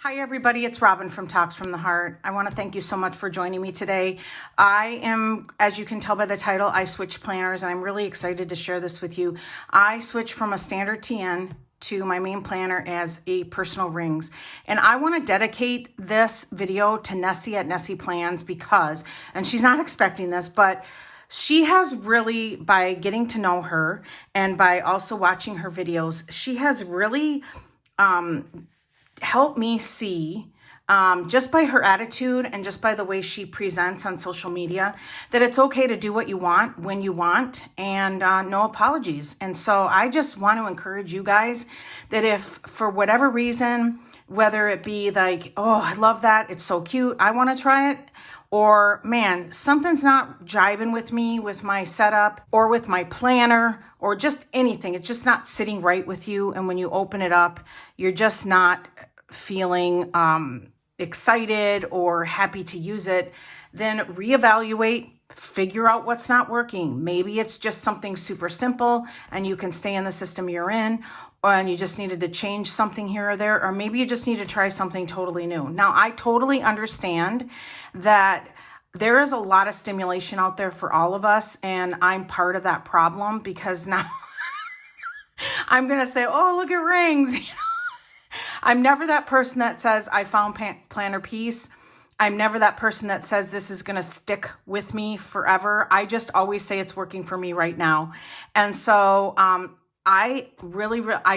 Hi everybody, it's Robin from Talks from the Heart. I want to thank you so much for joining me today. I am, as you can tell by the title, I switched planners and I'm really excited to share this with you. I switched from a standard TN to my main planner as a personal rings. And I want to dedicate this video to Nessie at Nessie Plans because, and she's not expecting this, but she has really, by getting to know her and by also watching her videos, she has really help me see just by her attitude and just by the way she presents on social media that it's okay to do what you want when you want and no apologies. And so I just want to encourage you guys that if for whatever reason, whether it be like, oh, I love that, it's so cute, I want to try it, or man, something's not jiving with me, with my setup or with my planner or just anything. It's just not sitting right with you. And when you open it up, you're just not feeling excited or happy to use it. Then reevaluate, figure out what's not working. Maybe it's just something super simple and you can stay in the system you're in, and you just needed to change something here or there, or maybe you just need to try something totally new. Now, I totally understand that there is a lot of stimulation out there for all of us, and I'm part of that problem because now I'm going to say, oh, look at rings. I'm never that person that says I found planner peace. I'm never that person that says this is going to stick with me forever. I just always say it's working for me right now. And so I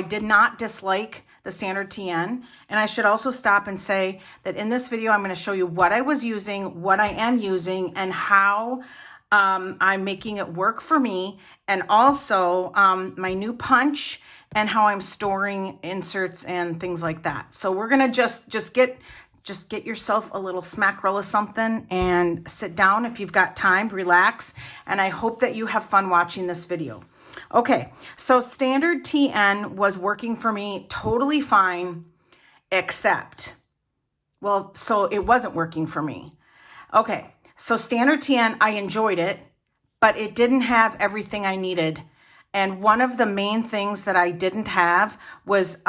did not dislike the standard TN. And I should also stop and say that in this video, I'm going to show you what I was using, what I am using, and how I'm making it work for me. And also my new punch and how I'm storing inserts and things like that. So we're going to just get yourself a little smack roll of something and sit down if you've got time, relax. And I hope that you have fun watching this video. Okay, so standard TN was working for me totally fine, except, well, so it wasn't working for me. Okay, so standard TN, I enjoyed it, but it didn't have everything I needed. And one of the main things that I didn't have was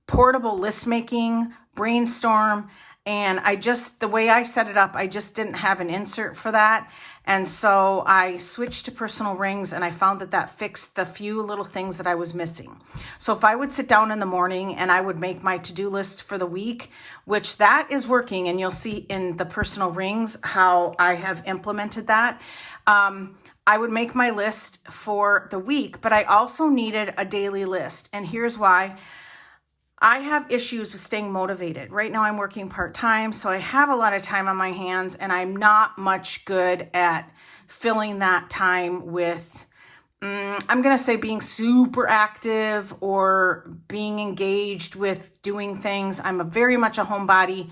portable list making, brainstorm, and the way I set it up, I just didn't have an insert for that. And so I switched to personal rings, and I found that fixed the few little things that I was missing. So if I would sit down in the morning and I would make my to-do list for the week, which that is working, and you'll see in the personal rings how I have implemented that. I would make my list for the week, but I also needed a daily list. And here's why. I have issues with staying motivated. Right now I'm working part-time, so I have a lot of time on my hands, and I'm not much good at filling that time with, I'm going to say being super active or being engaged with doing things. I'm very much a homebody.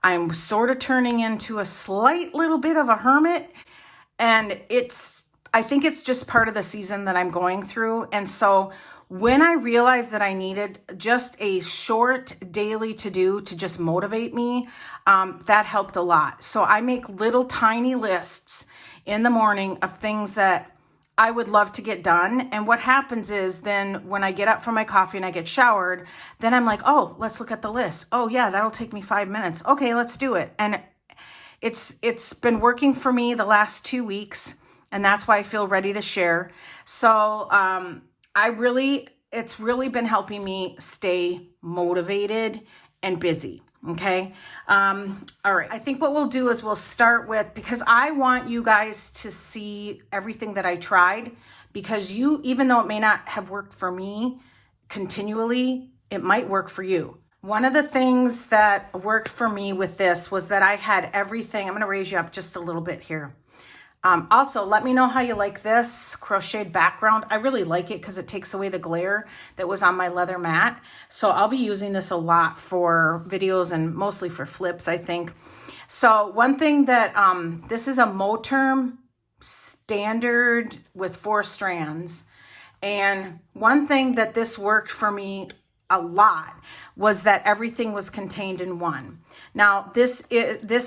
I'm sort of turning into a slight little bit of a hermit, and I think it's just part of the season that I'm going through. And so when I realized that I needed just a short daily to-do to just motivate me, that helped a lot. So I make little tiny lists in the morning of things that I would love to get done. And what happens is then when I get up from my coffee and I get showered, then I'm like, oh, let's look at the list. Oh yeah, that'll take me 5 minutes. Okay, let's do it. And it's been working for me the last 2 weeks. And that's why I feel ready to share. So it's really been helping me stay motivated and busy. Okay. All right. I think what we'll do is we'll start with, because I want you guys to see everything that I tried, because even though it may not have worked for me continually, it might work for you. One of the things that worked for me with this was that I had everything. I'm going to raise you up just a little bit here. Also, let me know how you like this crocheted background. I really like it because it takes away the glare that was on my leather mat. So I'll be using this a lot for videos and mostly for flips, I think. So one thing that, this is a Moterm standard with 4 strands. And one thing that this worked for me a lot was that everything was contained in one. Now, this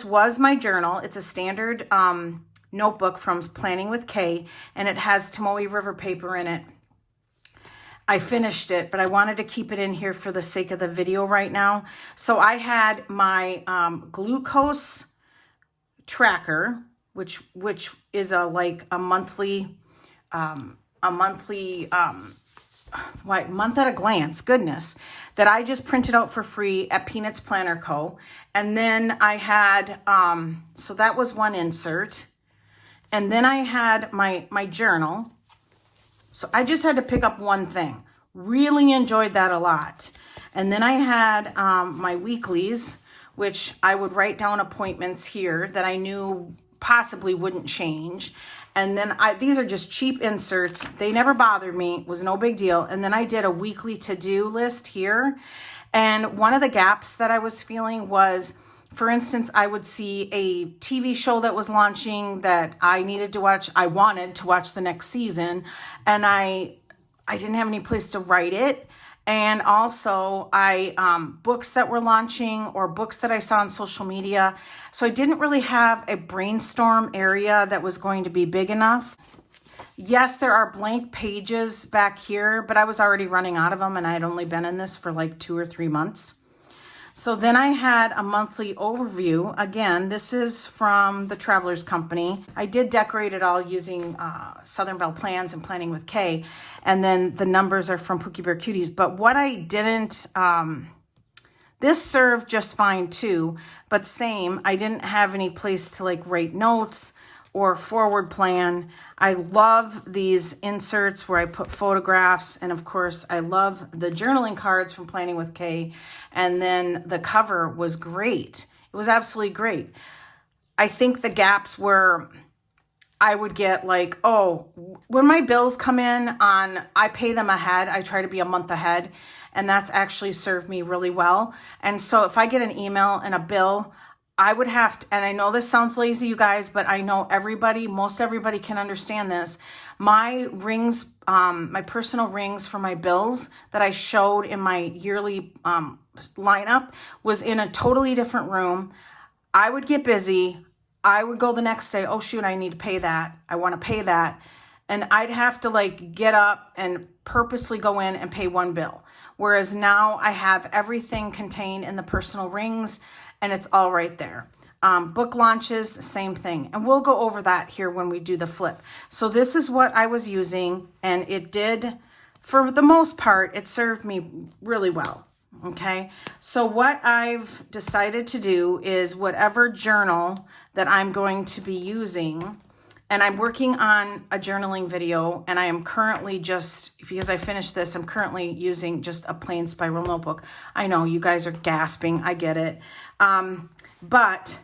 was my journal. It's a standard, notebook from Planning with Kay, and it has Tomoe River paper in it. I finished it, but I wanted to keep it in here for the sake of the video right now. So I had my glucose tracker, which is like a monthly month at a glance, goodness, that I just printed out for free at Peanuts Planner Co. And then I had, so that was one insert. And then I had my journal. So I just had to pick up one thing. Really enjoyed that a lot. And then I had my weeklies, which I would write down appointments here that I knew possibly wouldn't change. And then these are just cheap inserts. They never bothered me. It was no big deal. And then I did a weekly to-do list here. And one of the gaps that I was feeling was, for instance, I would see a TV show that was launching that I needed to watch. I wanted to watch the next season, and I didn't have any place to write it. And also books that were launching or books that I saw on social media. So I didn't really have a brainstorm area that was going to be big enough. Yes, there are blank pages back here, but I was already running out of them, and I had only been in this for like 2 or 3 months. So then I had a monthly overview. Again, this is from the Travelers Company. I did decorate it all using Southern Belle Plans and Planning with Kay. And then the numbers are from Pookie Bear Cuties. But what I didn't, this served just fine too, but same, I didn't have any place to like write notes or forward plan. I love these inserts where I put photographs, and of course I love the journaling cards from Planning with Kay, and then the cover was great. It was absolutely great. I think the gaps were, I would get like, oh, when my bills come in I pay them ahead. I try to be a month ahead, and that's actually served me really well. And so if I get an email and a bill, I would have to, and I know this sounds lazy, you guys, but I know most everybody can understand this. My rings, my personal rings for my bills that I showed in my yearly lineup was in a totally different room. I would get busy. I would go the next day, oh shoot, I need to pay that. I want to pay that. And I'd have to like get up and purposely go in and pay one bill. Whereas now I have everything contained in the personal rings, and it's all right there. Book launches, same thing. And we'll go over that here when we do the flip. So this is what I was using, and it did, for the most part, it served me really well. Okay, so what I've decided to do is whatever journal that I'm going to be using, and I'm working on a journaling video, and I am currently just, because I finished this, I'm currently using just a plain spiral notebook. I know you guys are gasping, I get it. But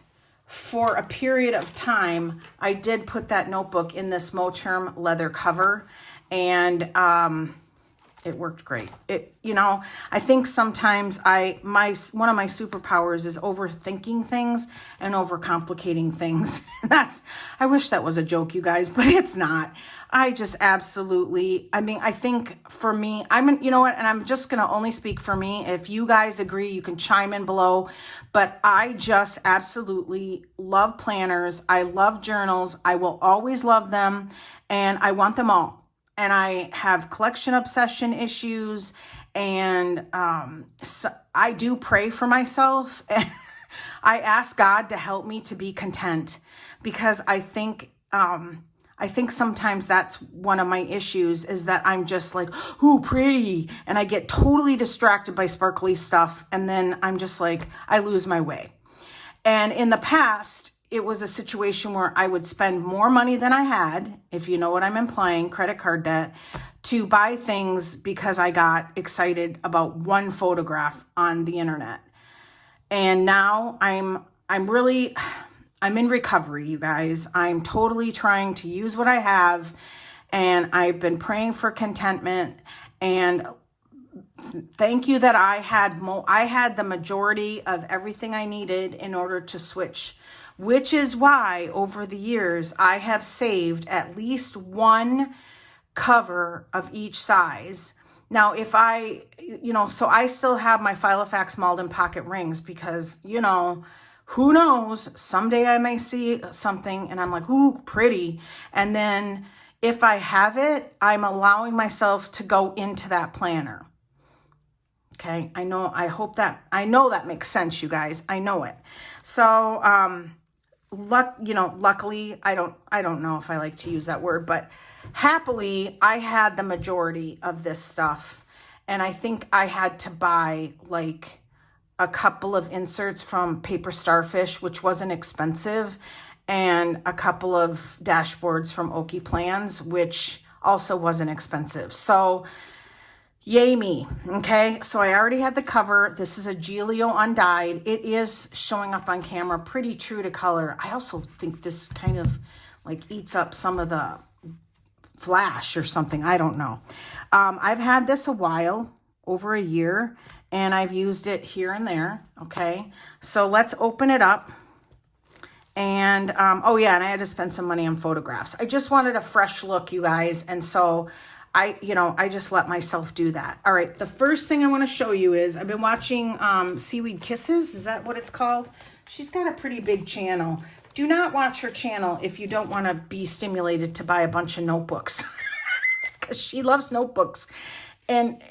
for a period of time, I did put that notebook in this Moterm leather cover, and it worked great. I think sometimes one of my superpowers is overthinking things and overcomplicating things. I wish that was a joke, you guys, but it's not. I just absolutely, I think for me, you know what, and I'm just going to only speak for me. If you guys agree, you can chime in below, but I just absolutely love planners. I love journals. I will always love them, and I want them all. And I have collection obsession issues, and so I do pray for myself. And I ask God to help me to be content, because I think sometimes that's one of my issues, is that I'm just like, ooh, pretty. And I get totally distracted by sparkly stuff. And then I'm just like, I lose my way. And in the past, it was a situation where I would spend more money than I had, if you know what I'm implying, credit card debt, to buy things because I got excited about one photograph on the internet. And now I'm in recovery, you guys. I'm totally trying to use what I have, and I've been praying for contentment. And thank you that I had the majority of everything I needed in order to switch, which is why over the years I have saved at least one cover of each size. Now, if so I still have my Filofax Malden pocket rings, because, who knows, someday I may see something and I'm like, ooh, pretty. And then, if I have it, I'm allowing myself to go into that planner. Okay, I know that makes sense, you guys. I know it. So, luckily, I don't know if I like to use that word, but happily, I had the majority of this stuff. And I think I had to buy like a couple of inserts from Paper Starfish, which wasn't expensive, and a couple of dashboards from Okie Plans, which also wasn't expensive. So yay me. Okay, so I already had the cover. This is a Giglio undyed. It is showing up on camera pretty true to color. I also think this kind of like eats up some of the flash or something. I don't know. I've had this a while, over a year, and I've used it here and there. Okay, so let's open it up. And oh yeah, and I had to spend some money on photographs. I just wanted a fresh look, you guys, and so I just let myself do that. All right, the first thing I want to show you is I've been watching Seaweed Kisses. Is that what it's called? She's got a pretty big channel. Do not watch her channel if you don't want to be stimulated to buy a bunch of notebooks, because she loves notebooks. And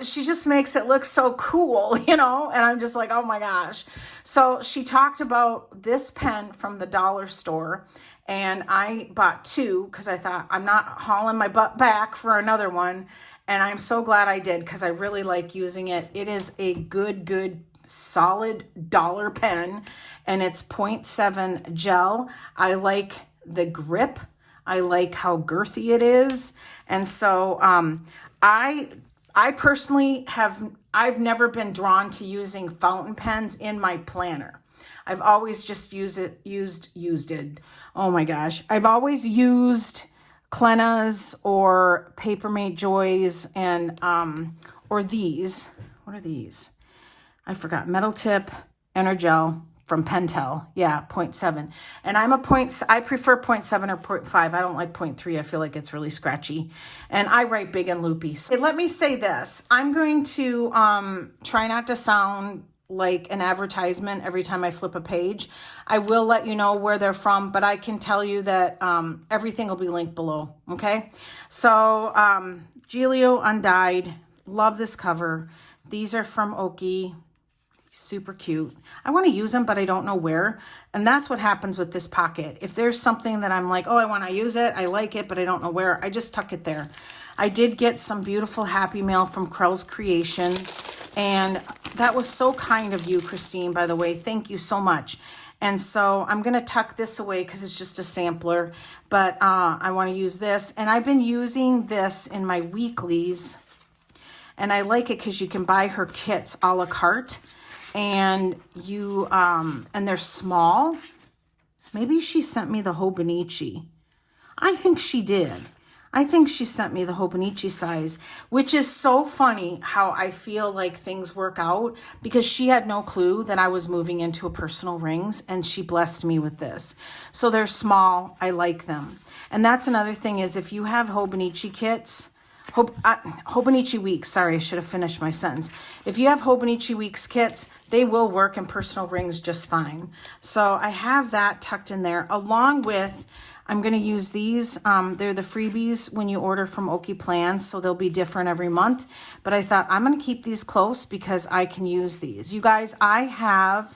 she just makes it look so cool, and I'm just like, oh my gosh. So she talked about this pen from the dollar store, and I bought two because I thought I'm not hauling my butt back for another one. And I'm so glad I did, because I really like using it. It is a good, solid dollar pen, and it's 0.7 gel. I like the grip. I like how girthy it is. And so I personally I've never been drawn to using fountain pens in my planner. I've always just used it. Oh my gosh. I've always used Klenna's or Paper Mate Joys and, or these. What are these? I forgot. Metal Tip Energel from Pentel. Yeah, 0.7. And I prefer 0.7 or 0.5. I don't like 0.3. I feel like it's really scratchy. And I write big and loopy. So let me say this. I'm going to try not to sound like an advertisement every time I flip a page. I will let you know where they're from, but I can tell you that everything will be linked below. Okay. So Giglio undyed. Love this cover. These are from Okie. Super cute. I want to use them, but I don't know where. And that's what happens with this pocket. If there's something that I'm like, oh, I want to use it, I like it, but I don't know where, I just tuck it there. I did get some beautiful Happy Mail from Krels Creations, and that was so kind of you, Christine, by the way. Thank you so much. And so I'm going to tuck this away because it's just a sampler, but I want to use this. And I've been using this in my weeklies, and I like it because you can buy her kits a la carte. And and they're small. Maybe she sent me the Hobonichi. I think she did. I think she sent me the Hobonichi size, which is so funny how I feel like things work out, because she had no clue that I was moving into a personal rings, and she blessed me with this. So they're small. I like them. And that's another thing is, if you have Hobonichi kits, Hobonichi Weeks, sorry, I should have finished my sentence. If you have Hobonichi Weeks kits, they will work in personal rings just fine. So I have that tucked in there, along with, I'm going to use these. They're the freebies when you order from Okie Plans, so they'll be different every month. But I thought I'm going to keep these close because I can use these. You guys, oh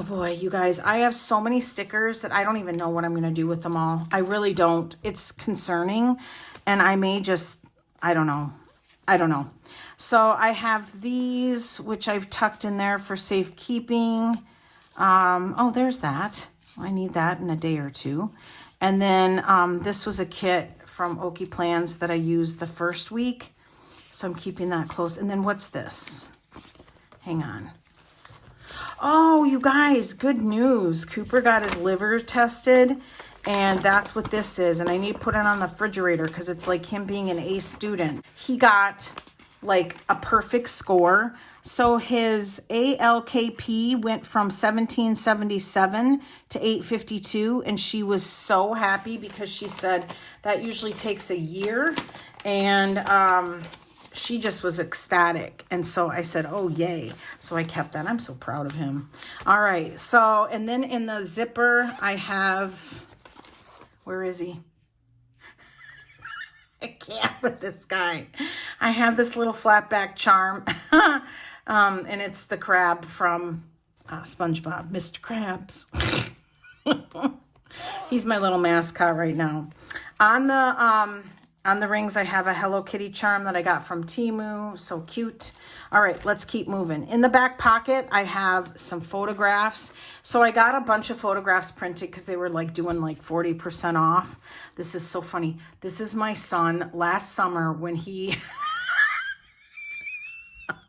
boy, you guys, I have so many stickers that I don't even know what I'm going to do with them all. I really don't. It's concerning. And I may just, I don't know. So I have these, which I've tucked in there for safekeeping. Oh, there's that. I need that in a day or two. And then this was a kit from Okie Plans that I used the first week. So I'm keeping that close. And then what's this? Hang on. Oh, you guys, good news. Cooper got his liver tested. And that's what this is. And I need to put it on the refrigerator because it's like him being an A student. He got like a perfect score. So his ALKP went from 1777 to 852. And she was so happy because she said that usually takes a year. And she just was ecstatic. And so I said, oh, yay. So I kept that. I'm so proud of him. All right. So, and then in the zipper, I have... Where is he? with this guy. I have this little flat back charm, and it's the crab from SpongeBob, Mr. Krabs. He's my little mascot right now. On the rings, I have a Hello Kitty charm that I got from Temu. So cute. All right, let's keep moving. In the back pocket, I have some photographs. So I got a bunch of photographs printed because they were like doing like 40% off. This is so funny. This is my son last summer when he...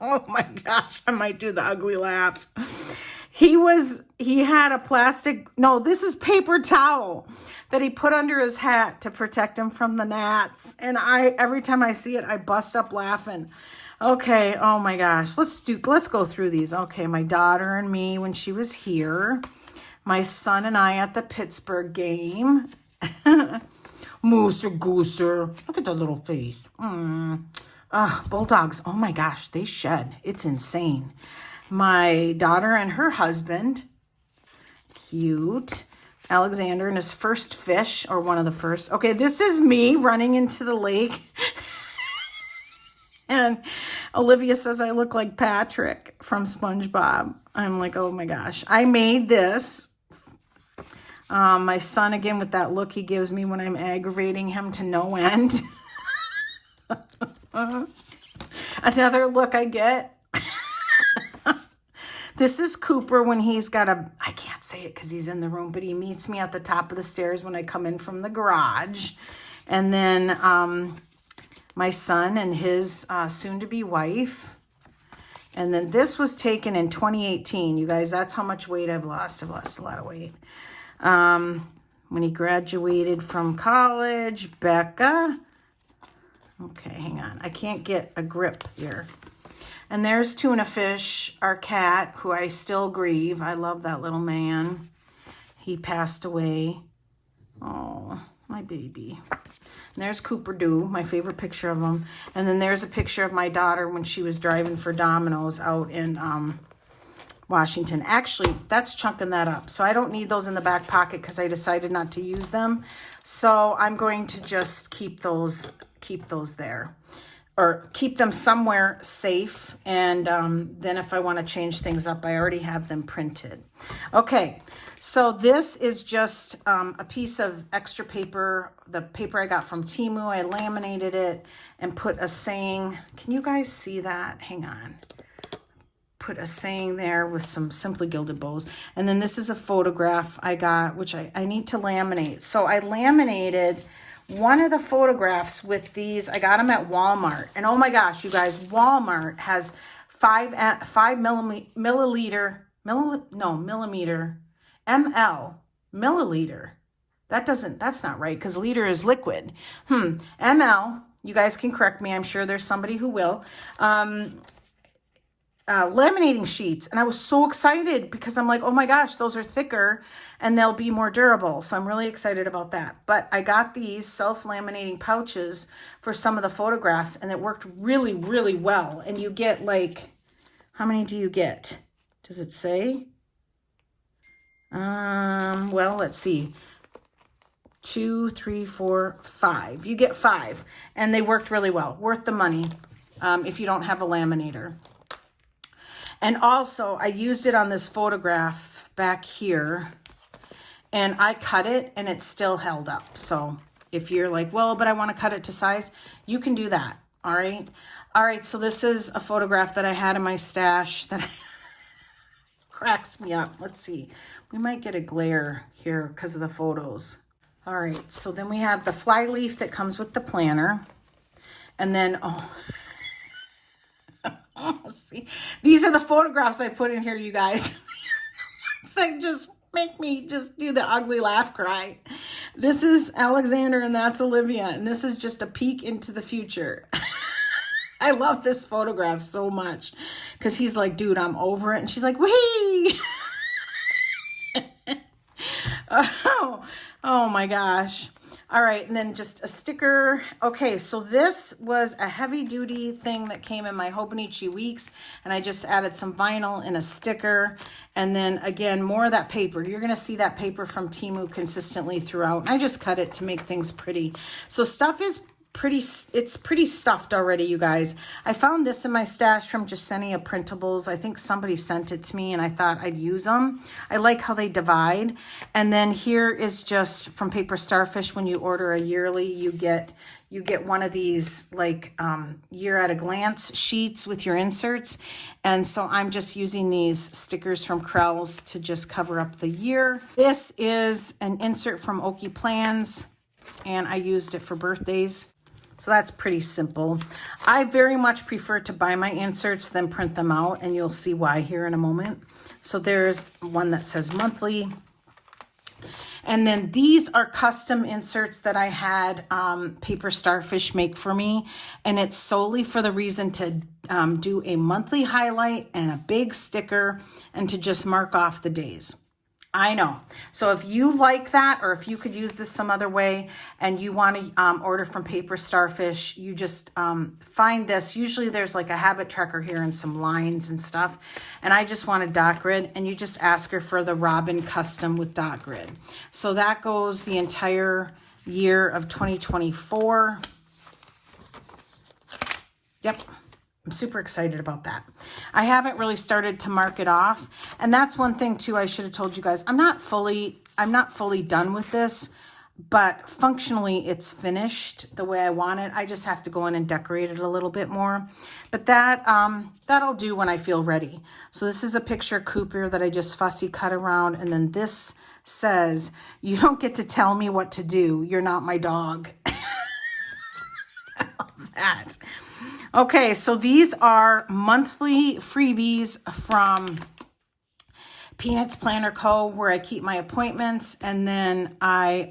Oh my gosh, I might do the ugly laugh. He had a plastic, no, this is paper towel that he put under his hat to protect him from the gnats. And every time I see it, I bust up laughing. Okay, oh my gosh, let's go through these. Okay, my daughter and me when she was here. My son and I at the Pittsburgh game. Mooser gooser. Look at the little face. Bulldogs, oh my gosh, they shed. It's insane. My daughter and her husband. Cute. Alexander and his first fish, or one of the first. Okay, this is me running into the lake. And Olivia says I look like Patrick from SpongeBob. I'm like, oh my gosh. I made this. My son, again, with that look he gives me when I'm aggravating him to no end. Another look I get. This is Cooper when he's got I can't say it because he's in the room, but he meets me at the top of the stairs when I come in from the garage. And then my son and his soon-to-be wife. And then this was taken in 2018. You guys, that's how much weight I've lost. I've lost a lot of weight. When he graduated from college, Becca. Okay, hang on. I can't get a grip here. And there's Tuna Fish, our cat, who I still grieve. I love that little man. He passed away. Oh, my baby. And there's Cooper Doo, my favorite picture of him. And then there's a picture of my daughter when she was driving for Domino's out in Washington. Actually, that's chunking that up. So I don't need those in the back pocket because I decided not to use them. So I'm going to just keep those there. Or keep them somewhere safe, and then if I want to change things up, I already have them printed. Okay, so this is just a piece of extra paper, the paper I got from Temu. I laminated it and put a saying. Can you guys see that? Hang on. Put a saying there with some Simply Gilded bows. And then this is a photograph I got, which I need to laminate. So I laminated one of the photographs with these. I got them at Walmart. And oh my gosh, you guys, Walmart has 5 milliliter, milliliter. That's not right because liter is liquid. ML, you guys can correct me. I'm sure there's somebody who will. Laminating sheets. And I was so excited because I'm like, oh my gosh, those are thicker and they'll be more durable. So I'm really excited about that. But I got these self-laminating pouches for some of the photographs and it worked really, really well. And you get like, how many do you get? Does it say? Well, let's see. 2, 3, 4, 5. You get 5 and they worked really well. Worth the money if you don't have a laminator. And also, I used it on this photograph back here, and I cut it, and it still held up. So if you're like, well, but I want to cut it to size, you can do that, all right? All right, so this is a photograph that I had in my stash that cracks me up. Let's see. We might get a glare here because of the photos. All right, so then we have the fly leaf that comes with the planner. And then, see, these are the photographs I put in here, you guys. It's like just make me just do the ugly laugh cry. This is Alexander and that's Olivia. And this is just a peek into the future. I love this photograph so much because he's like, dude, I'm over it. And she's like, wee. Oh my gosh. All right, and then just a sticker. Okay, so this was a heavy-duty thing that came in my Hobonichi Weeks, and I just added some vinyl and a sticker, and then, again, more of that paper. You're going to see that paper from Temu consistently throughout, and I just cut it to make things pretty. So stuff is pretty stuffed already, you guys. I found this in my stash from Jasenia Printables. I think somebody sent it to me and I thought I'd use them. I like how they divide. And then here is just from Paper Starfish. When you order a yearly, you get one of these like year at a glance sheets with your inserts. And so I'm just using these stickers from Krels to just cover up the year. This is an insert from Okie Plans, and I used it for birthdays. So that's pretty simple. I very much prefer to buy my inserts than print them out, and you'll see why here in a moment. So there's one that says monthly. And then these are custom inserts that I had Paper Starfish make for me. And it's solely for the reason to do a monthly highlight and a big sticker and to just mark off the days. I know. So if you like that, or if you could use this some other way and you want to order from Paper Starfish, you just find this. Usually there's like a habit tracker here and some lines and stuff. And I just want a dot grid, and you just ask her for the Robin custom with dot grid. So that goes the entire year of 2024. Yep. I'm super excited about that. I haven't really started to mark it off. And that's one thing too, I should have told you guys, I'm not fully done with this, but functionally it's finished the way I want it. I just have to go in and decorate it a little bit more. But that'll do when I feel ready. So this is a picture of Cooper that I just fussy cut around. And then this says, "You don't get to tell me what to do. You're not my dog." I love that. Okay, so these are monthly freebies from Peanuts Planner Co., where I keep my appointments. And then I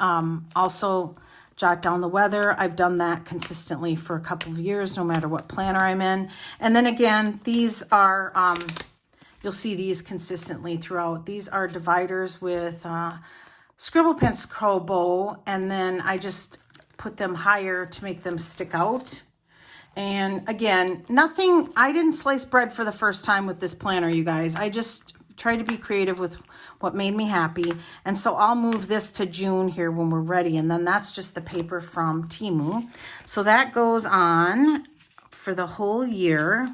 also jot down the weather. I've done that consistently for a couple of years, no matter what planner I'm in. And then again, these are, you'll see these consistently throughout. These are dividers with Scribble Pens Co. bow. And then I just put them higher to make them stick out. And again, I didn't slice bread for the first time with this planner, you guys. I just tried to be creative with what made me happy. And so I'll move this to June here when we're ready. And then that's just the paper from Temu. So that goes on for the whole year.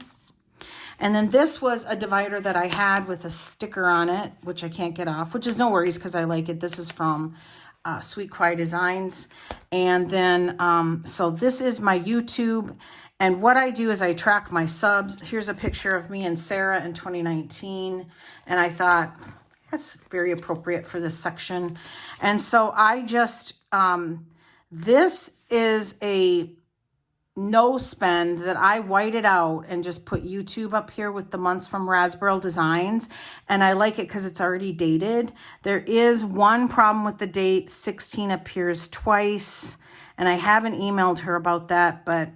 And then this was a divider that I had with a sticker on it, which I can't get off, which is no worries because I like it. This is from Sweet Cry Designs. And then, so this is my YouTube. And what I do is I track my subs. Here's a picture of me and Sarah in 2019. And I thought, that's very appropriate for this section. And so I just, this is a no spend that I whited out and just put YouTube up here with the months from Raspberry Designs. And I like it because it's already dated. There is one problem with the date. 16 appears twice. And I haven't emailed her about that, but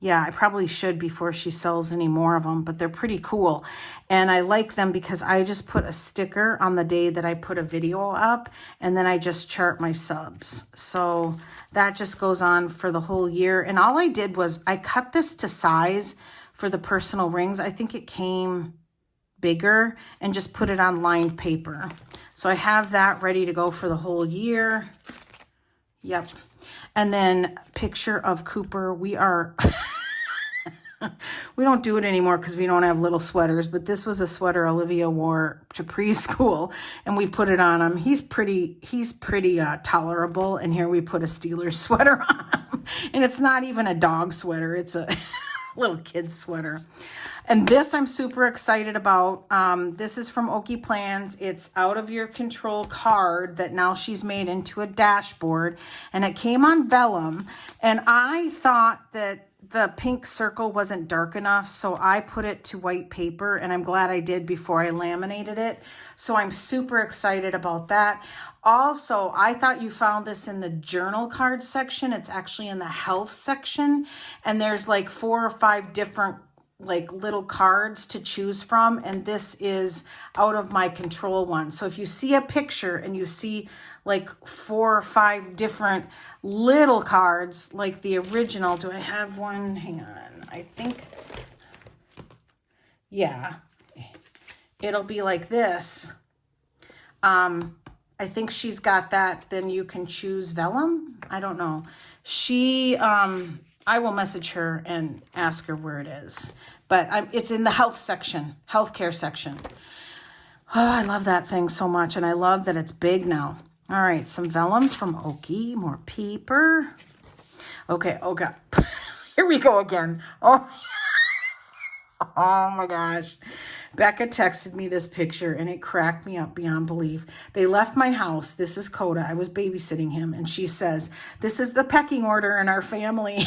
yeah, I probably should before she sells any more of them, but they're pretty cool. And I like them because I just put a sticker on the day that I put a video up, and then I just chart my subs. So that just goes on for the whole year. And all I did was I cut this to size for the personal rings. I think it came bigger, and just put it on lined paper. So I have that ready to go for the whole year. Yep. And then picture of Cooper. We are, we don't do it anymore because we don't have little sweaters, but this was a sweater Olivia wore to preschool and we put it on him. He's pretty tolerable. And here we put a Steelers sweater on him. And it's not even a dog sweater. It's a little kid's sweater. And this I'm super excited about. This is from Okie Plans. It's Out of Your Control card that now she's made into a dashboard. And it came on vellum. And I thought that the pink circle wasn't dark enough, so I put it to white paper. And I'm glad I did before I laminated it. So I'm super excited about that. Also, I thought you found this in the journal card section. It's actually in the health section. And there's like 4 or 5 different like little cards to choose from, and this is Out of My Control one. So if you see a picture and you see like 4 or 5 different little cards like the original, do I have one? Hang on, I think, yeah, it'll be like this. I think she's got that. Then you can choose vellum. I don't know. She, I will message her and ask her where it is. But it's in the healthcare section. Oh, I love that thing so much. And I love that it's big now. All right, some vellum from Oki, more paper. Okay, oh God. Here we go again. Oh, oh my gosh. Becca texted me this picture and it cracked me up beyond belief. They left my house. This is Coda. I was babysitting him. And she says, this is the pecking order in our family.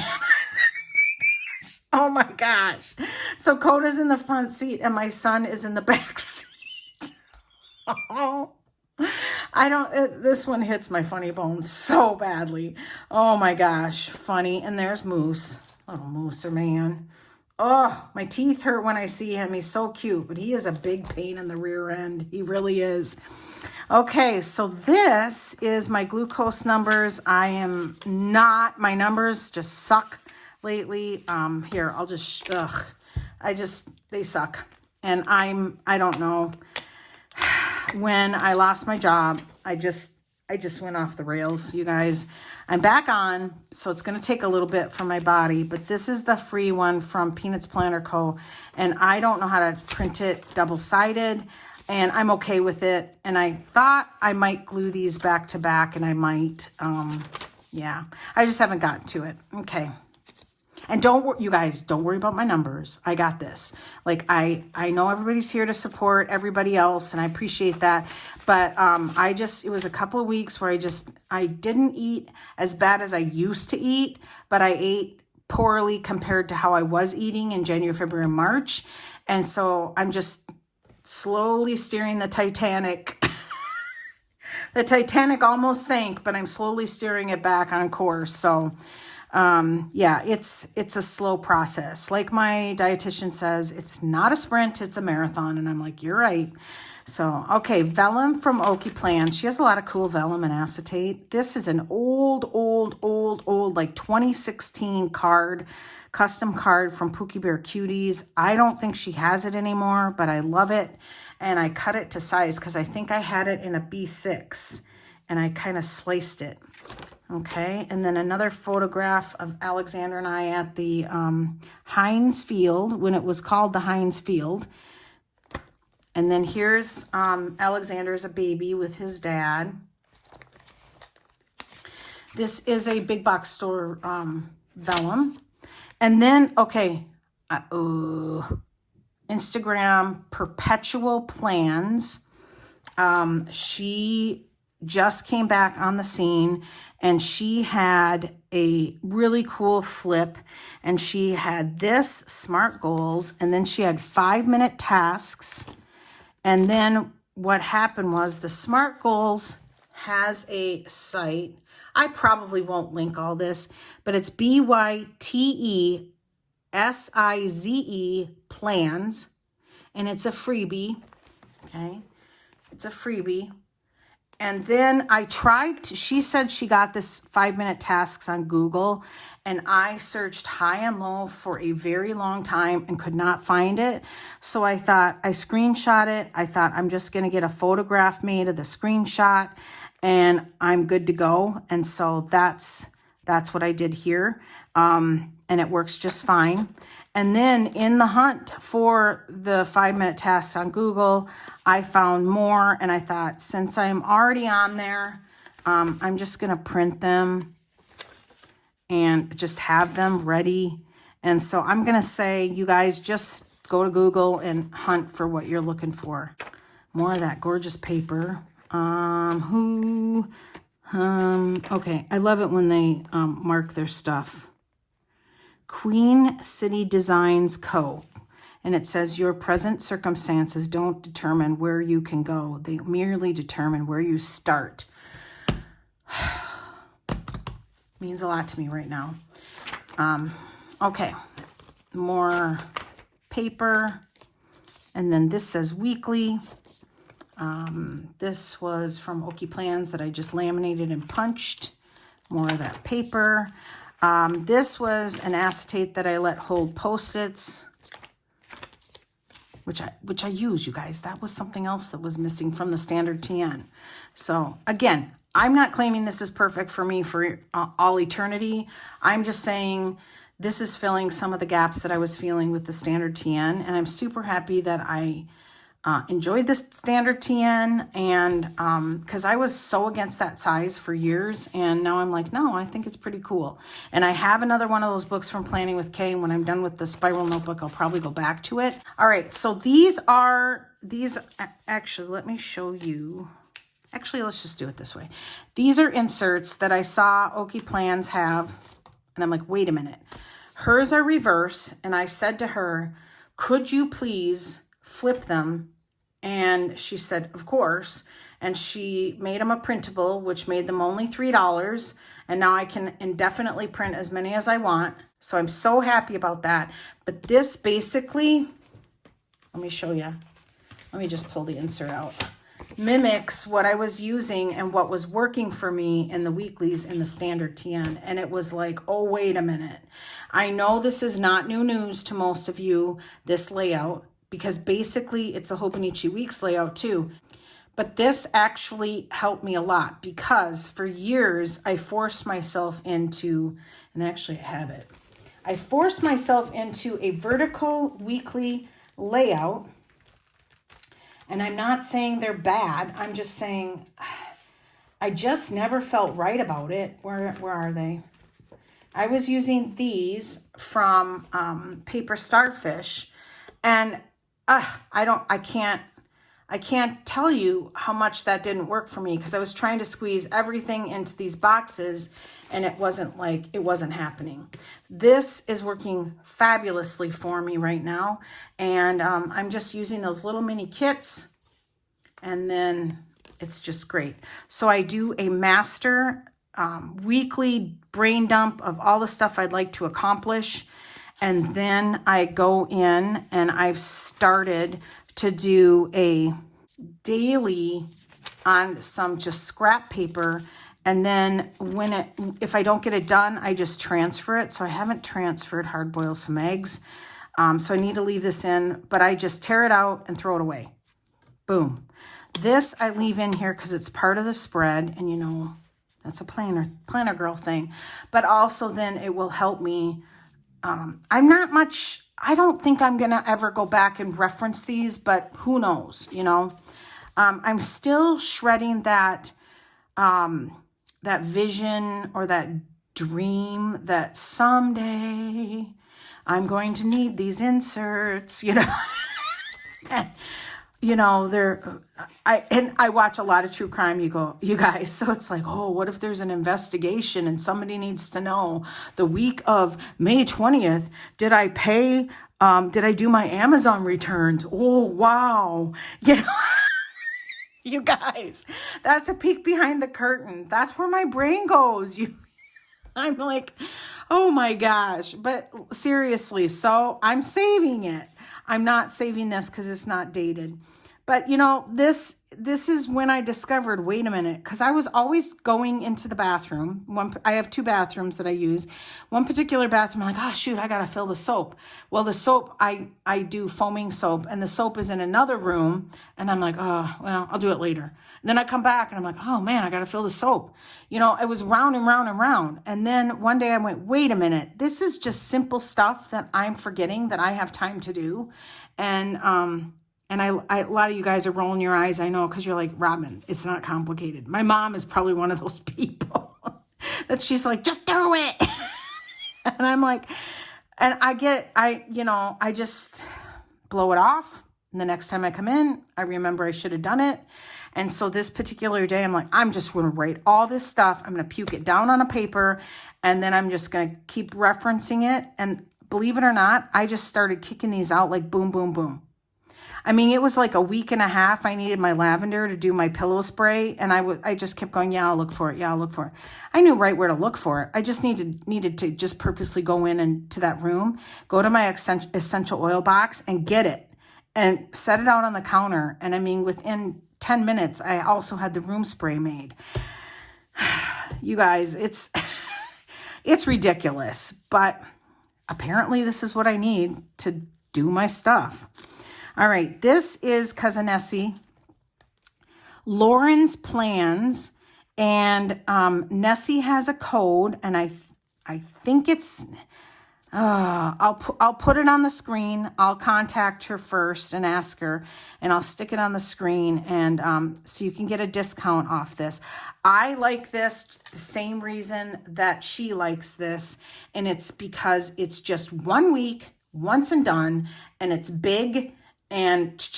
Oh my gosh. So Coda's in the front seat and my son is in the back seat. Oh, this one hits my funny bones so badly. Oh my gosh. Funny. And there's Moose. Little Mooser man. Oh, my teeth hurt when I see him. He's so cute, but he is a big pain in the rear end. He really is. Okay, so this is my glucose numbers. My numbers just suck lately. Here, I'll just, they suck. And I don't know. When I lost my job, I just went off the rails, you guys. I'm back on, so it's going to take a little bit for my body, but this is the free one from Peanuts Planner Co. And I don't know how to print it double-sided, and I'm okay with it. And I thought I might glue these back to back, and I might, yeah. I just haven't gotten to it. Okay. And you guys, don't worry about my numbers. I got this. Like, I know everybody's here to support everybody else, and I appreciate that. But it was a couple of weeks where I didn't eat as bad as I used to eat, but I ate poorly compared to how I was eating in January, February, and March. And so I'm just slowly steering the Titanic. The Titanic almost sank, but I'm slowly steering it back on course. So yeah, it's a slow process. Like my dietitian says, it's not a sprint, it's a marathon. And I'm like, you're right. So, okay, vellum from Oki Plan. She has a lot of cool vellum and acetate. This is an old, like 2016 custom card from Pookie Bear Cuties. I don't think she has it anymore, but I love it. And I cut it to size because I think I had it in a B6 and I kind of sliced it. Okay, and then another photograph of Alexander and I at the Heinz Field when it was called the Heinz Field. And then here's Alexander as a baby with his dad. This is a big box store vellum. And then, okay, Instagram Perpetual Plans. She just came back on the scene and she had a really cool flip and she had this SMART goals and then she had 5-minute tasks. And then what happened was the SMART goals has a site. I probably won't link all this, but it's BYTESIZE plans and it's a freebie. Okay. It's a freebie. And then she said she got this 5-minute tasks on Google and I searched high and low for a very long time and could not find it. So I thought I screenshot it. I thought I'm just going to get a photograph made of the screenshot and I'm good to go. And so that's what I did here. And it works just fine. And then in the hunt for the 5-minute tasks on Google, I found more and I thought since I'm already on there, I'm just going to print them and just have them ready. And so I'm going to say, you guys just go to Google and hunt for what you're looking for. More of that gorgeous paper. Okay, I love it when they mark their stuff. Queen City Designs Co. And it says your present circumstances don't determine where you can go. They merely determine where you start. Means a lot to me right now. Okay, more paper. And then this says weekly. This was from Oki Plans that I just laminated and punched. More of that paper. This was an acetate that I let hold Post-its, which I use, you guys. That was something else that was missing from the standard TN. So again, I'm not claiming this is perfect for me for all eternity. I'm just saying this is filling some of the gaps that I was feeling with the standard TN. And I'm super happy that I enjoyed this standard TN, and because I was so against that size for years, and now I'm like, no, I think it's pretty cool. And I have another one of those books from Planning with Kay, and when I'm done with the spiral notebook, I'll probably go back to it. All right, so these actually, let me show you. Actually, let's just do it this way. These are inserts that I saw Okie Plans have, and I'm like, wait a minute. Hers are reverse, and I said to her, could you please flip them? And she said, of course. And she made them a printable, which made them only $3. And now I can indefinitely print as many as I want. So I'm so happy about that. But this basically, let me show you. Let me just pull the insert out. Mimics what I was using and what was working for me in the weeklies in the standard TN. And it was like, oh, wait a minute. I know this is not new news to most of you, this layout, because basically it's a Hobonichi Weeks layout too. But this actually helped me a lot because for years I forced myself into, and actually I have it, I forced myself into a vertical weekly layout. And I'm not saying they're bad. I'm just saying I just never felt right about it. Where are they? I was using these from Paper Starfish, and I can't tell you how much that didn't work for me because I was trying to squeeze everything into these boxes and it wasn't happening. This is working fabulously for me right now. And I'm just using those little mini kits and then it's just great. So I do a master weekly brain dump of all the stuff I'd like to accomplish. And then I go in and I've started to do a daily on some just scrap paper. And then if I don't get it done, I just transfer it. So I haven't transferred hard boil some eggs. So I need to leave this in, but I just tear it out and throw it away. Boom. This I leave in here because it's part of the spread. And you know, that's a planner girl thing. But also then it will help me. I don't think I'm going to ever go back and reference these, but who knows, you know. I'm still shredding that vision or that dream that someday I'm going to need these inserts, you know. You know, I watch a lot of true crime, you guys. So it's like, oh, what if there's an investigation and somebody needs to know the week of May 20th, did I do my Amazon returns? Oh, wow. You know, you guys, that's a peek behind the curtain. That's where my brain goes. I'm like, oh my gosh. But seriously, so I'm saving it. I'm not saving this because it's not dated. But, you know, this is when I discovered, wait a minute, because I was always going into the bathroom. I have two bathrooms that I use. One particular bathroom, I'm like, oh, shoot, I got to fill the soap. Well, the soap, I do foaming soap, and the soap is in another room. And I'm like, oh, well, I'll do it later. And then I come back, and I'm like, oh, man, I got to fill the soap. You know, it was round and round and round. And then one day I went, wait a minute, this is just simple stuff that I'm forgetting that I have time to do. And a lot of you guys are rolling your eyes, I know, because you're like, Robin, it's not complicated. My mom is probably one of those people that she's like, just do it. And I'm like, and I just blow it off. And the next time I come in, I remember I should have done it. And so this particular day, I'm like, I'm just going to write all this stuff. I'm going to puke it down on a paper. And then I'm just going to keep referencing it. And believe it or not, I just started kicking these out like boom, boom, boom. I mean, it was like a week and a half. I needed my lavender to do my pillow spray. And I just kept going, yeah, I'll look for it. Yeah, I'll look for it. I knew right where to look for it. I just needed to just purposely go into that room, go to my essential oil box and get it and set it out on the counter. And I mean, within 10 minutes, I also had the room spray made. You guys, it's ridiculous. But apparently this is what I need to do my stuff. All right, this is Cousin Nessie. Lauren's Plans, And Nessie has a code, and I think it's, I'll put it on the screen. I'll contact her first and ask her, and I'll stick it on the screen, and so you can get a discount off this. I like this the same reason that she likes this, and it's because it's just 1 week, once and done, and it's big, and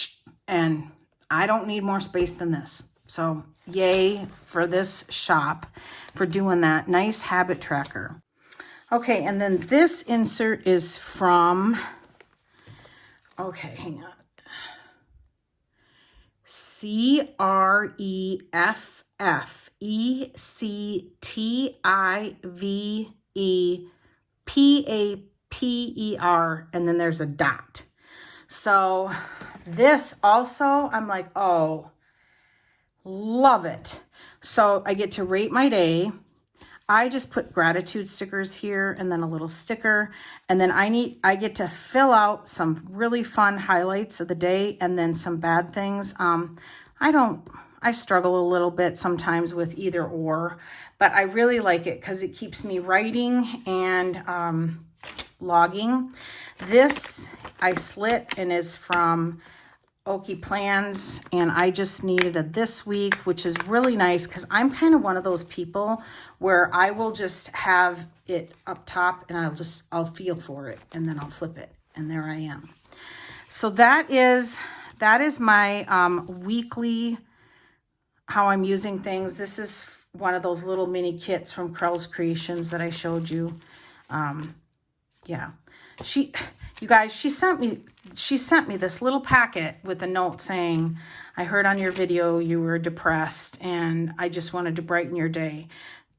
I don't need more space than this. So yay for this shop for doing that. Nice habit tracker. Okay, and then this insert is from, okay, hang on. CREFFECTIVEPAPER, and then there's a dot. So this also, I'm like, oh, love it. So I get to rate my day. I just put gratitude stickers here and then a little sticker. And then I get to fill out some really fun highlights of the day and then some bad things. I struggle a little bit sometimes with either or, but I really like it because it keeps me writing and logging. This I slit and is from Okie Plans, and I just needed a this week, which is really nice because I'm kind of one of those people where I will just have it up top and I'll feel for it and then I'll flip it and there I am. So that is my weekly, how I'm using things. This is one of those little mini kits from Krels Creations that I showed you. Yeah, you guys, she sent me this little packet with a note saying, I heard on your video you were depressed and I just wanted to brighten your day.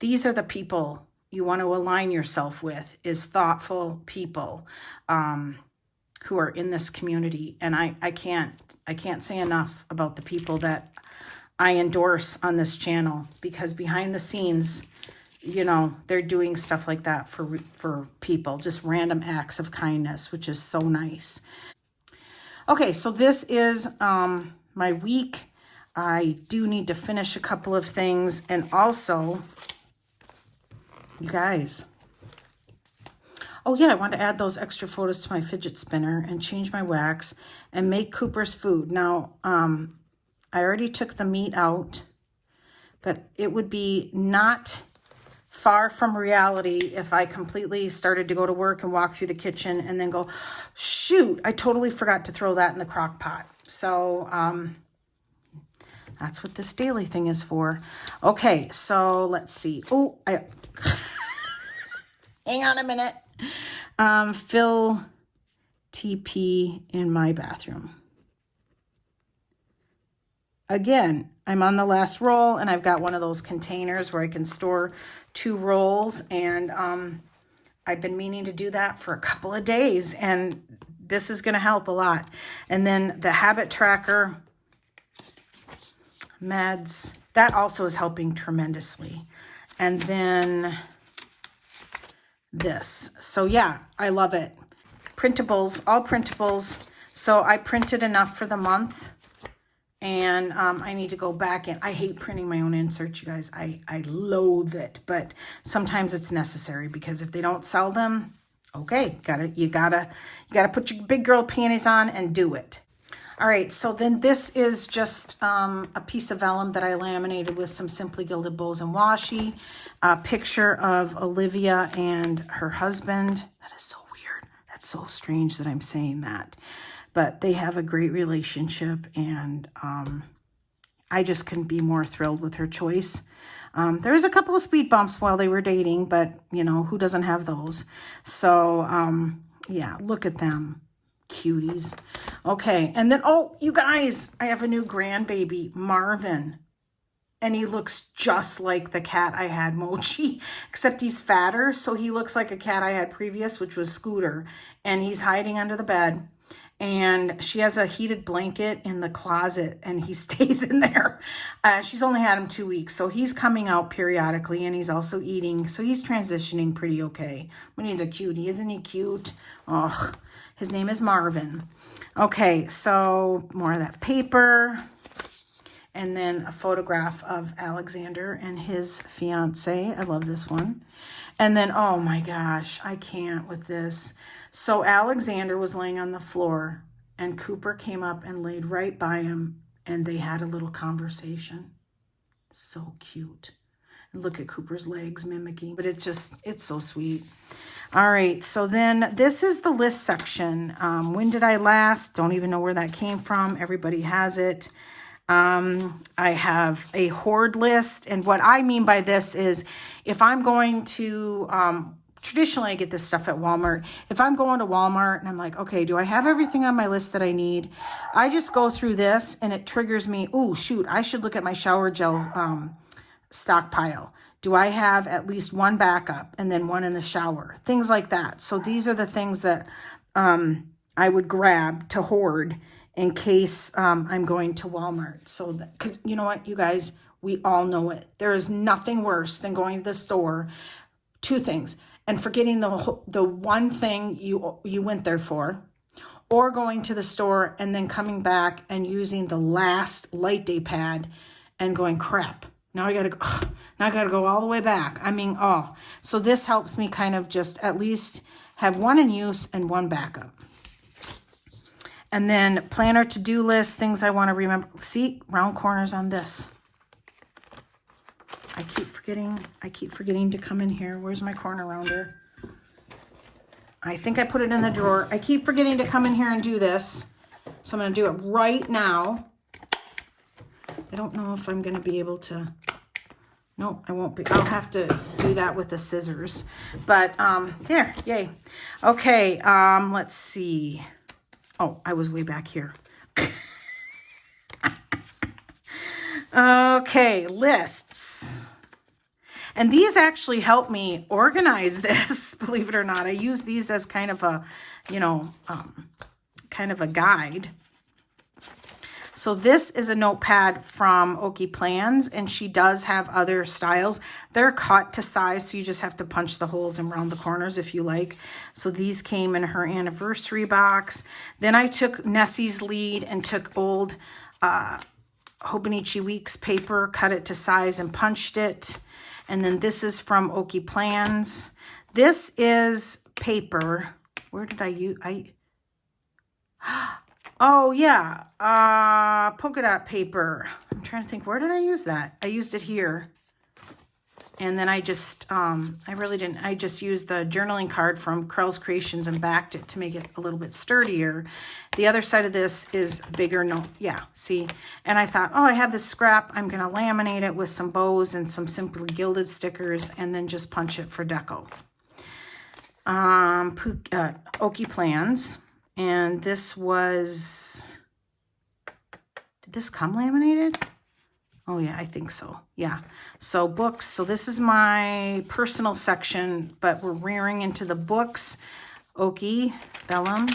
These are the people you want to align yourself with, is thoughtful people who are in this community. And I can't say enough about the people that I endorse on this channel, because behind the scenes, you know, they're doing stuff like that for people, just random acts of kindness, which is so nice. Okay, so this is my week. I do need to finish a couple of things, and also, you guys, oh yeah, I want to add those extra photos to my fidget spinner and change my wax and make Cooper's food. Now, I already took the meat out, but it would be not far from reality if I completely started to go to work and walk through the kitchen and then go, shoot, I totally forgot to throw that in the crock pot. So that's what this daily thing is for. Okay, so let's see. Oh, hang on a minute. Fill TP in my bathroom. Again, I'm on the last roll and I've got one of those containers where I can store 2 rolls, and I've been meaning to do that for a couple of days, and this is going to help a lot. And then the habit tracker meds, that also is helping tremendously. And then this. So yeah, I love it. Printables, all printables. So I printed enough for the month. And I need to go back in. I hate printing my own inserts, you guys. I loathe it, but sometimes it's necessary, because if they don't sell them, okay, you gotta put your big girl panties on and do it. All right, so then this is just a piece of vellum that I laminated with some Simply Gilded Bows and washi. A picture of Olivia and her husband. That is so weird. That's so strange that I'm saying that. But they have a great relationship, and I just couldn't be more thrilled with her choice. There was a couple of speed bumps while they were dating, but, you know, who doesn't have those? So, yeah, look at them. Cuties. Okay, and then, oh, you guys, I have a new grandbaby, Marvin. And he looks just like the cat I had, Mochi, except he's fatter, so he looks like a cat I had previous, which was Scooter. And he's hiding under the bed. And she has a heated blanket in the closet, and he stays in there. She's only had him 2 weeks, so he's coming out periodically, and he's also eating. So he's transitioning pretty okay. But he's a cutie, isn't he cute? Oh, his name is Marvin. Okay, so more of that paper. And then a photograph of Alexander and his fiance. I love this one. And then, oh my gosh, I can't with this. So Alexander was laying on the floor and Cooper came up and laid right by him and they had a little conversation. So cute. And look at Cooper's legs mimicking, but it's so sweet. All right, so then this is the list section. When did I last? Don't even know where that came from. Everybody has it. I have a hoard list. And what I mean by this is if I'm going to, traditionally I get this stuff at Walmart. If I'm going to Walmart and I'm like, okay, do I have everything on my list that I need? I just go through this and it triggers me. Oh, shoot, I should look at my shower gel stockpile. Do I have at least one backup and then one in the shower? Things like that. So these are the things that I would grab to hoard in case I'm going to Walmart. So, because you know what, you guys, we all know it. There is nothing worse than going to the store, two things, and forgetting the one thing you went there for, or going to the store and then coming back and using the last light day pad and going, crap, now I gotta go all the way back. I mean, oh, so this helps me kind of just at least have one in use and one backup. And then planner, to-do list, things I want to remember. See, round corners on this. I keep forgetting to come in here. Where's my corner rounder? I think I put it in the drawer. I keep forgetting to come in here and do this. So I'm going to do it right now. I don't know if I'm going to be able to. No, I won't be. I'll have to do that with the scissors. But there, yay. Okay, let's see. Oh, I was way back here. Okay, lists. And these actually help me organize this, believe it or not. I use these as kind of a, kind of a guide. So this is a notepad from Okie Plans, and she does have other styles. They're cut to size, so you just have to punch the holes and round the corners if you like. So these came in her anniversary box. Then I took Nessie's lead and took old Hobonichi Weeks paper, cut it to size and punched it. And then this is from Okie Plans. This is paper. Where did I use? Oh, yeah. Polka dot paper. I'm trying to think. Where did I use that? I used it here. And then I just, I really didn't. I just used the journaling card from Krels Creations and backed it to make it a little bit sturdier. The other side of this is bigger. No, yeah, see? And I thought, oh, I have this scrap. I'm going to laminate it with some bows and some simply gilded stickers and then just punch it for deco. Okie Plans. And this was, did this come laminated? Oh yeah, I think so. Yeah. So books. So this is my personal section, but we're rearing into the books. Okie, Vellum,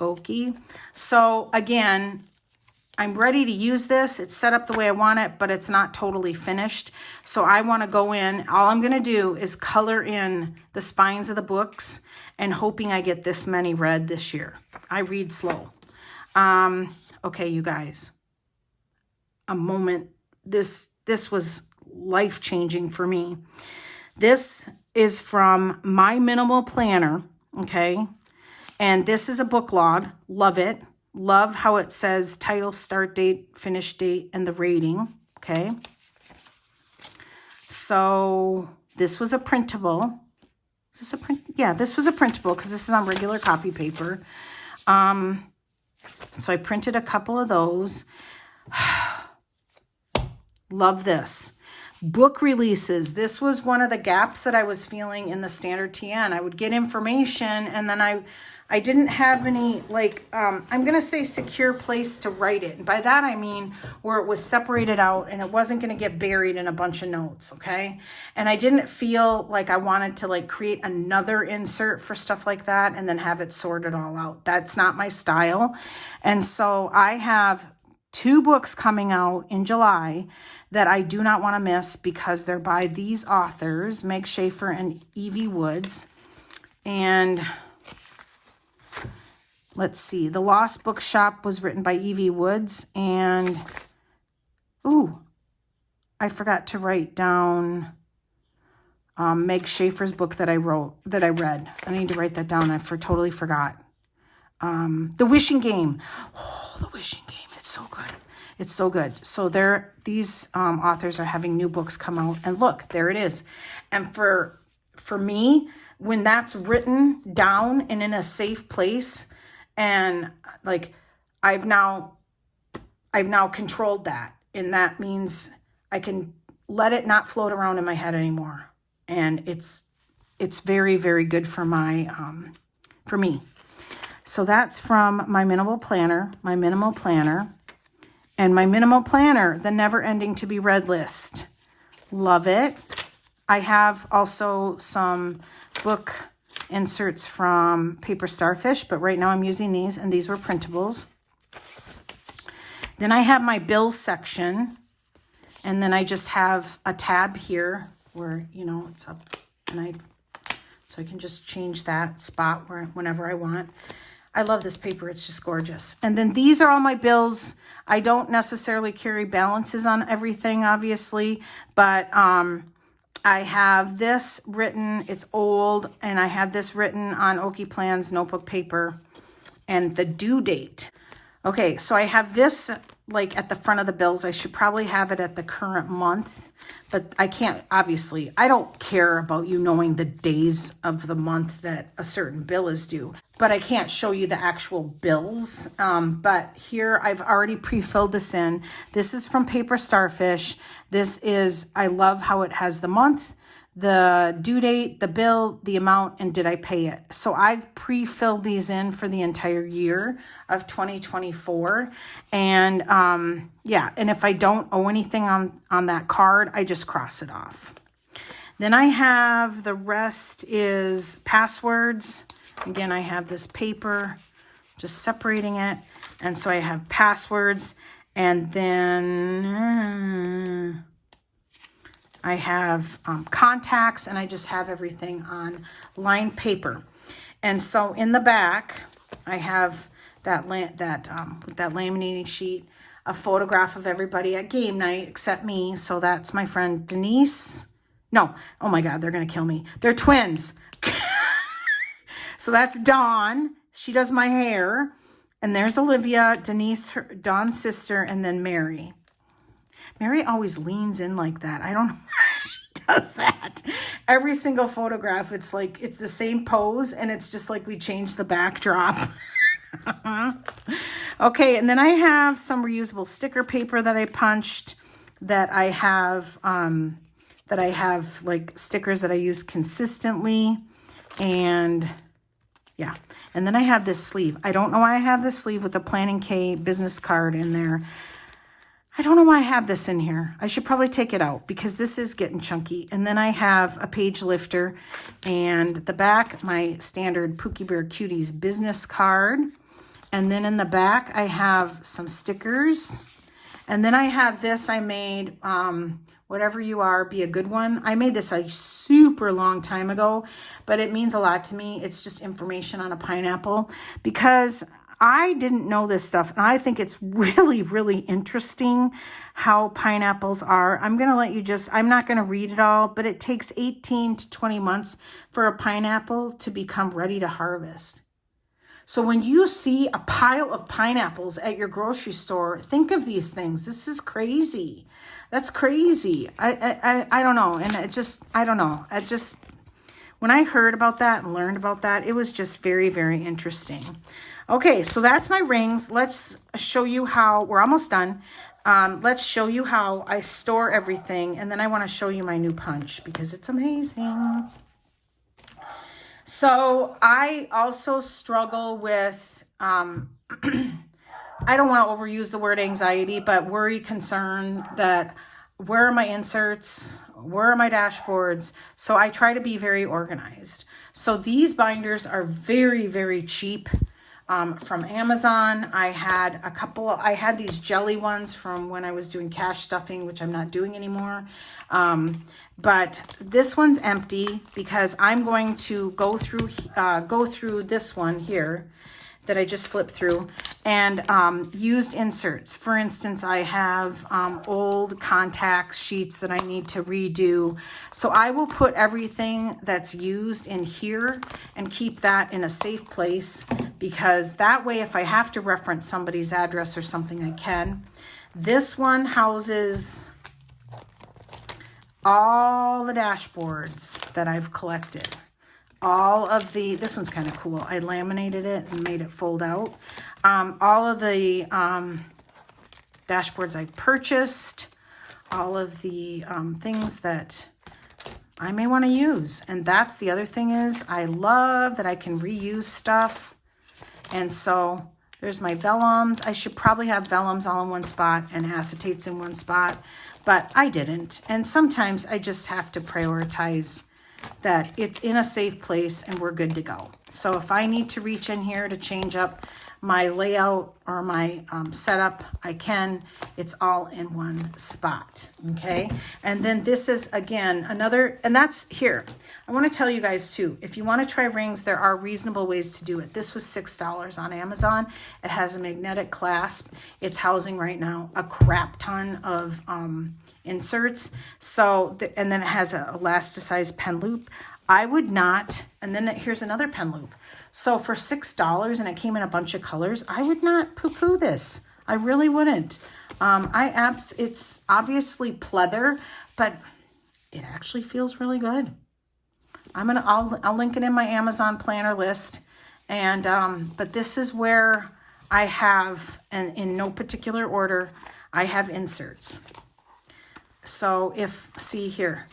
Okie. So again, I'm ready to use this. It's set up the way I want it, but it's not totally finished. So I want to go in. All I'm going to do is color in the spines of the books and hoping I get this many read this year. I read slow. Okay, you guys. A moment. This was life-changing for me. This is from My Minimal Planner, okay? And this is a book log. Love it. Love how it says title, start date, finish date, and the rating, okay? So this was a printable. Is this a print? Yeah, this was a printable because this is on regular copy paper. So I printed a couple of those. Love this. Book releases. This was one of the gaps that I was feeling in the standard TN. I would get information and then I didn't have any, like, I'm going to say secure place to write it. And by that, I mean where it was separated out and it wasn't going to get buried in a bunch of notes, okay? And I didn't feel like I wanted to, like, create another insert for stuff like that and then have it sorted all out. That's not my style. And so I have 2 books coming out in July that I do not want to miss because they're by these authors, Meg Schaefer and Evie Woods. And let's see, The Lost Bookshop was written by Evie Woods, and Ooh, I forgot to write down Meg Schaefer's book that I read. I need to write that down. I totally forgot. The Wishing Game. Oh, The Wishing Game. It's so good. It's so good. So these authors are having new books come out, and look, there it is. And for me, when that's written down and in a safe place, and like I've now controlled that, and that means I can let it not float around in my head anymore. And it's very, very good for for me. So that's from my minimal planner, and my minimal planner, the never ending to be read list. Love it. I have also some book inserts from Paper Starfish, but right now I'm using these, and these were printables. Then I have my bills section, and then I just have a tab here where, you know, it's up, and so I can just change that spot whenever I want. I love this paper. It's just gorgeous. And then these are all my bills. I don't necessarily carry balances on everything, obviously, but I have this written, it's old, and I have this written on Oki Plans notebook paper and the due date. Okay, so I have this like at the front of the bills. I should probably have it at the current month, but I can't, obviously. I don't care about you knowing the days of the month that a certain bill is due, but I can't show you the actual bills. But here I've already pre-filled this in. This is from Paper Starfish. This is, I love how it has the month, the due date, the bill, the amount, and did I pay it. So I've pre-filled these in for the entire year of 2024. And yeah, and if I don't owe anything on that card, I just cross it off. Then I have, the rest is passwords. Again, I have this paper, just separating it. And so I have passwords, and then I have contacts, and I just have everything on lined paper. And so in the back, I have that laminating sheet, a photograph of everybody at game night except me. So that's my friend Denise. No, oh my God, they're going to kill me. They're twins. So that's Dawn. She does my hair. And there's Olivia, Denise, Dawn's sister, and then Mary. Mary always leans in like that. I don't know why she does that. Every single photograph, it's like, it's the same pose, and it's just like we changed the backdrop. Okay, and then I have some reusable sticker paper that I punched, that I have like stickers that I use consistently. And yeah, and then I have this sleeve. I don't know why I have this sleeve with the Planning K business card in there. I don't know why I have this in here. I should probably take it out because this is getting chunky. And then I have a page lifter, and the back, my standard Pookie Bear Cuties business card. And then in the back, I have some stickers. And then I have this I made, whatever you are, be a good one. I made this a super long time ago, but it means a lot to me. It's just information on a pineapple, because I didn't know this stuff, and I think it's really, really interesting how pineapples are. I'm going to let you I'm not going to read it all, but it takes 18 to 20 months for a pineapple to become ready to harvest. So when you see a pile of pineapples at your grocery store, think of these things. This is crazy. That's crazy. I don't know. And I don't know. When I heard about that and learned about that, it was just very, very interesting. Okay, so that's my rings. Let's show you how, we're almost done. Let's show you how I store everything. And then I want to show you my new punch because it's amazing. So I also struggle with, I don't want to overuse the word anxiety, but worry, concern that where are my inserts? Where are my dashboards? So I try to be very organized. So these binders are very, very cheap. From Amazon. I had these jelly ones from when I was doing cash stuffing, which I'm not doing anymore. But this one's empty because I'm going to go through this one here that I just flipped through. And used inserts. For instance, I have old contact sheets that I need to redo. So I will put everything that's used in here and keep that in a safe place, because that way if I have to reference somebody's address or something, I can. This one houses all the dashboards that I've collected. All of the, this one's kind of cool. I laminated it and made it fold out. All of the dashboards I purchased, all of the things that I may want to use. And that's the other thing is I love that I can reuse stuff. And so there's my vellums. I should probably have vellums all in one spot and acetates in one spot, but I didn't. And sometimes I just have to prioritize that it's in a safe place and we're good to go. So if I need to reach in here to change up my layout or my setup, I can. It's all in one spot, okay? And then this is, again, another, and that's here. I want to tell you guys too, if you want to try rings, there are reasonable ways to do it. This was $6 on Amazon. It has a magnetic clasp. It's housing right now a crap ton of inserts. So, and then it has an elasticized pen loop. I would not, and then here's another pen loop. So for $6, and it came in a bunch of colors, I would not poo-poo this. I really wouldn't. It's obviously pleather, but it actually feels really good. I'll link it in my Amazon planner list. And, but this is where I have, and in no particular order, I have inserts. So see here,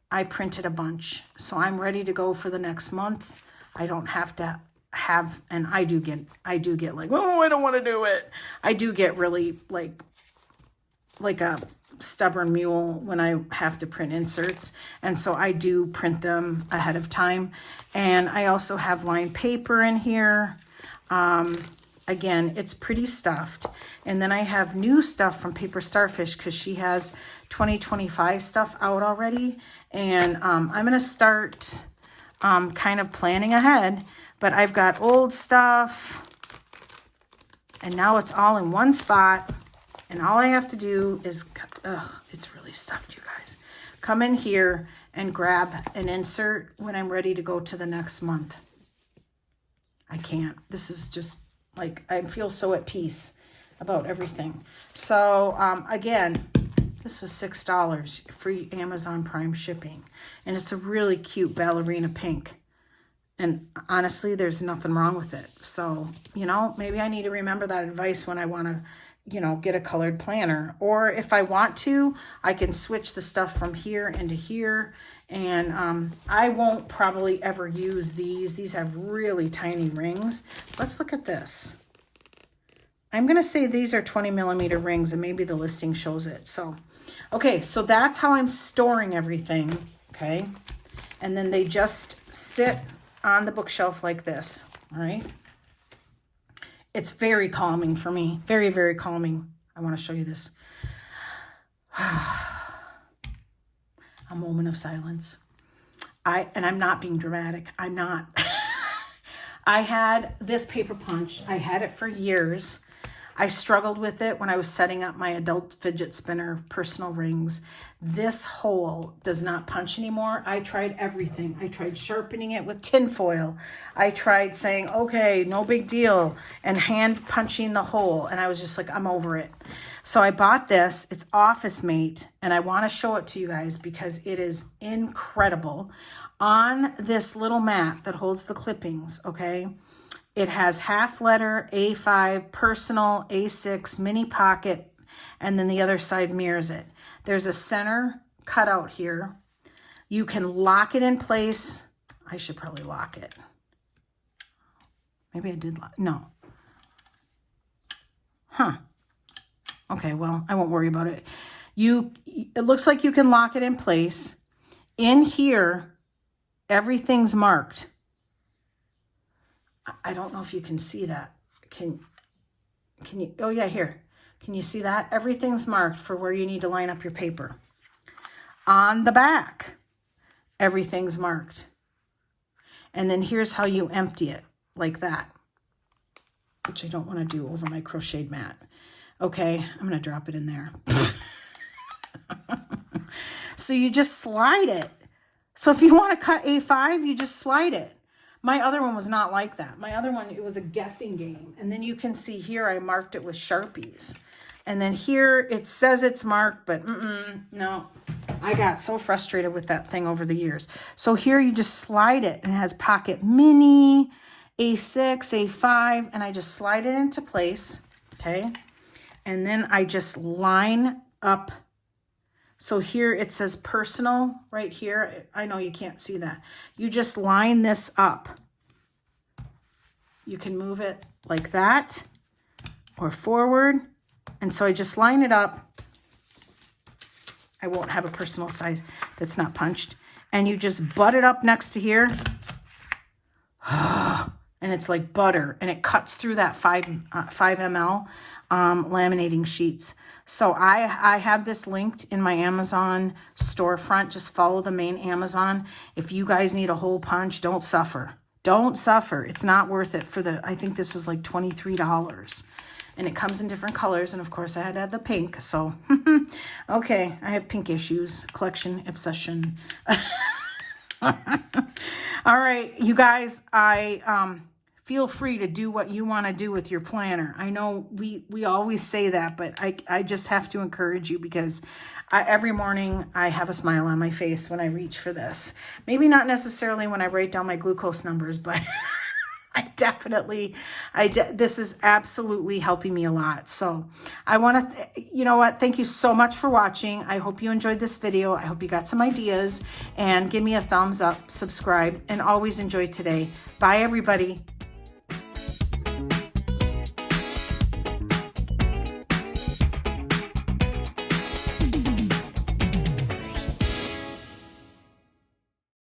I printed a bunch. So I'm ready to go for the next month. I don't have to have, and I do get like, oh, I don't want to do it. I do get really like a stubborn mule when I have to print inserts. And so I do print them ahead of time. And I also have lined paper in here. Again, it's pretty stuffed. And then I have new stuff from Paper Starfish because she has 2025 stuff out already. And I'm going to start kind of planning ahead. But I've got old stuff. And now it's all in one spot. And all I have to do is, it's really stuffed, you guys. Come in here and grab an insert when I'm ready to go to the next month. I can't. This is just like, I feel so at peace about everything. So, again, this was $6, free Amazon Prime shipping. And it's a really cute ballerina pink. And honestly, there's nothing wrong with it. So, you know, maybe I need to remember that advice when I want to, you know, get a colored planner. Or if I want to, I can switch the stuff from here into here. And I won't probably ever use these. These have really tiny rings. Let's look at this. I'm going to say these are 20 millimeter rings, and maybe the listing shows it. So, okay, so that's how I'm storing everything, okay? And then they just sit on the bookshelf like this, all right? It's very calming for me. Very, very calming. I want to show you this. A moment of silence. And I'm not being dramatic. I'm not. I had this paper punch. I had it for years. I struggled with it when I was setting up my adult fidget spinner personal rings. This hole does not punch anymore. I tried everything. I tried sharpening it with tin foil. I tried saying, okay, no big deal, and hand punching the hole. And I was just like, I'm over it. So I bought this. It's Office Mate, and I want to show it to you guys because it is incredible. On this little mat that holds the clippings, okay, it has half letter, A5, personal, A6, mini pocket, and then the other side mirrors it. There's a center cutout here. You can lock it in place. I should probably lock it. Maybe I did lock, no. Huh. Okay, well, I won't worry about it. It looks like you can lock it in place. In here, everything's marked. I don't know if you can see that. Can you? Oh yeah, here. Can you see that? Everything's marked for where you need to line up your paper. On the back, everything's marked. And then here's how you empty it, like that. which I don't want to do over my crocheted mat. Okay, I'm going to drop it in there. So you just slide it. So if you want to cut A5, you just slide it. My other one was not like that. My other one, it was a guessing game. And then you can see here, I marked it with Sharpies. And then here, it says it's marked, but no. I got so frustrated with that thing over the years. So here you just slide it, and it has pocket mini, A6, A5, and I just slide it into place, okay? And then I just line up. So here it says personal right here. I know you can't see that. You just line this up. You can move it like that or forward. And so I just line it up. I won't have a personal size that's not punched. And you just butt it up next to here. And it's like butter. And it cuts through that 5 ml laminating sheets. So I have this linked in my Amazon storefront. Just follow the main Amazon. If you guys need a hole punch, don't suffer. Don't suffer. It's not worth it for the, I think this was like $23. And it comes in different colors. And of course I had to have the pink. So, okay, I have pink issues. Collection obsession. All right, you guys, feel free to do what you want to do with your planner. I know we always say that, but I just have to encourage you because every morning I have a smile on my face when I reach for this. Maybe not necessarily when I write down my glucose numbers, but this is absolutely helping me a lot. So I want to, you know what? Thank you so much for watching. I hope you enjoyed this video. I hope you got some ideas, and give me a thumbs up, subscribe, and always enjoy today. Bye, everybody.